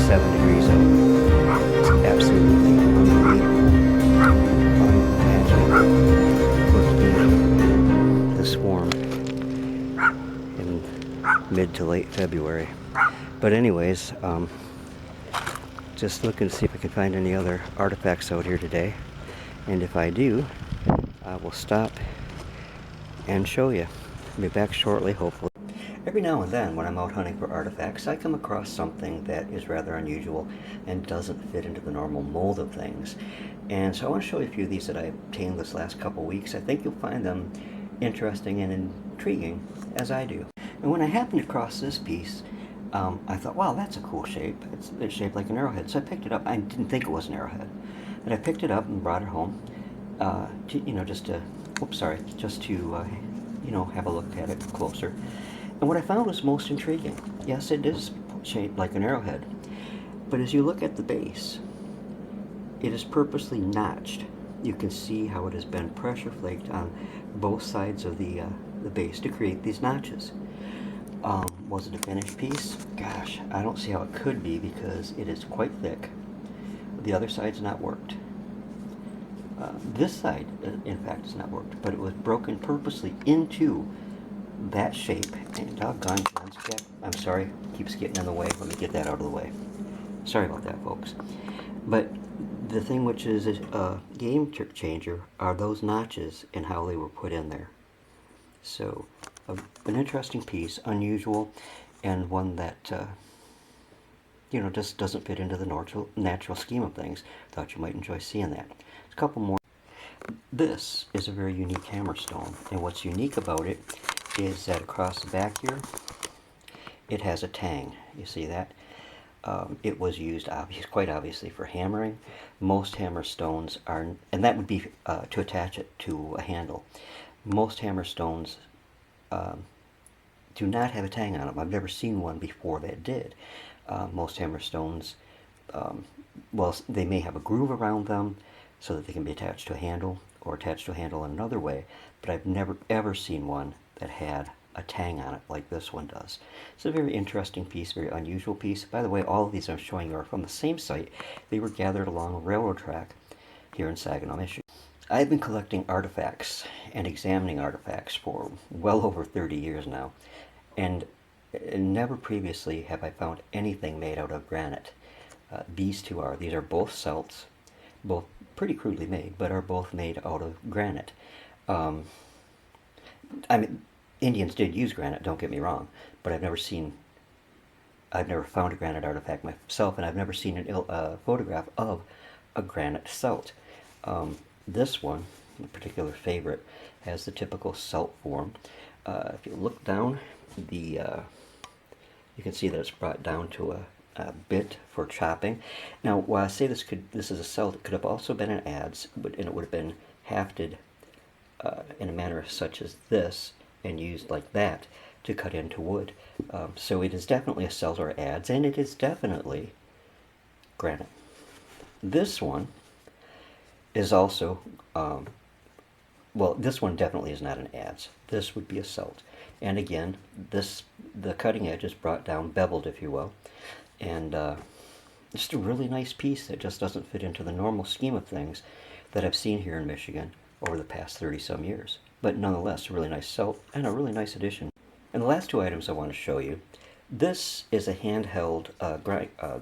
7 degrees out. It's absolutely unbelievable. Unimaginable. Supposed to be this warm in mid to late February. But anyways, just looking to see if I can find any other artifacts out here today. And if I do, I will stop and show you. I'll be back shortly, hopefully. Every now and then, when I'm out hunting for artifacts, I come across something that is rather unusual and doesn't fit into the normal mold of things. And so I want to show you a few of these that I obtained this last couple weeks. I think you'll find them interesting and intriguing, as I do. And when I happened across this piece, I thought, wow, that's a cool shape. It's shaped like an arrowhead. So I picked it up. I didn't think it was an arrowhead. And I picked it up and brought it home, just to have a look at it closer. And what I found was most intriguing. Yes, it is shaped like an arrowhead, but as you look at the base, it is purposely notched. You can see how it has been pressure flaked on both sides of the base to create these notches. Was it a finished piece? Gosh, I don't see how it could be because it is quite thick. The other side's not worked. This side, in fact, is not worked, but it was broken purposely into that shape. And doggone lens cap, I'm sorry, keeps getting in the way. Let me get that out of the way. Sorry about that, folks. But the thing which is a game changer are those notches and how they were put in there. So, an interesting piece, unusual, and one that just doesn't fit into the natural scheme of things. Thought you might enjoy seeing that. A couple more. This is a very unique hammerstone, and what's unique about it is that across the back here, it has a tang. You see that? It was used quite obviously for hammering. Most hammerstones are, and that would be to attach it to a handle. Most hammerstones do not have a tang on them. I've never seen one before that did. Most hammerstones, they may have a groove around them so that they can be attached to a handle or attached to a handle in another way, but I've never ever seen one that had a tang on it like this one does. It's a very interesting piece, very unusual piece. By the way, all of these I'm showing you are from the same site. They were gathered along a railroad track here in Saginaw, Michigan. I've been collecting artifacts and examining artifacts for well over 30 years now, and never previously have I found anything made out of granite. These are both celts, both pretty crudely made, but are both made out of granite. Indians did use granite, don't get me wrong, but I've never found a granite artifact myself, and I've never seen a photograph of a granite celt. This one, a particular favorite, has the typical celt form. If you look down, you can see that it's brought down to a bit for chopping. Now, while I say this is a celt, it could have also been an adze, and it would have been hafted in a manner such as this, and used like that to cut into wood. So it is definitely a celt or adze, and it is definitely granite. This one is also, this one definitely is not an adze. This would be a celt. And again, the cutting edge is brought down, beveled if you will, and just a really nice piece that just doesn't fit into the normal scheme of things that I've seen here in Michigan over the past 30-some years. But nonetheless, a really nice celt and a really nice addition. And the last two items I want to show you, this is a handheld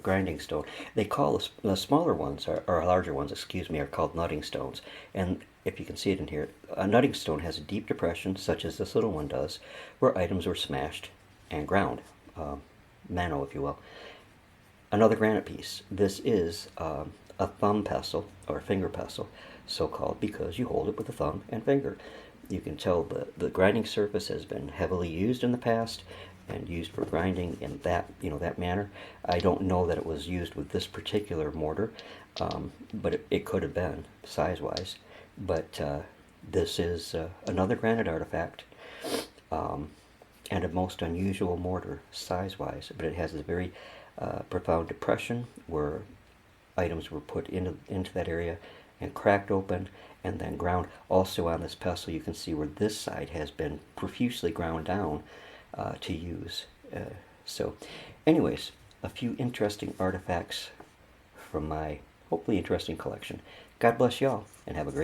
grinding stone. They call the smaller ones, or larger ones, are called nutting stones. And if you can see it in here, a nutting stone has a deep depression, such as this little one does, where items were smashed and ground, mano, if you will. Another granite piece. This is a thumb pestle, or finger pestle, so-called because you hold it with a thumb and finger. You can tell the grinding surface has been heavily used in the past and used for grinding in that manner. I don't know that it was used with this particular mortar, but it could have been size-wise. But this is another granite artifact, and a most unusual mortar size-wise. But it has a very profound depression where items were put into that area and cracked open and then ground. Also on this pestle you can see where this side has been profusely ground down to use. So anyways, a few interesting artifacts from my hopefully interesting collection. God bless y'all, and have a great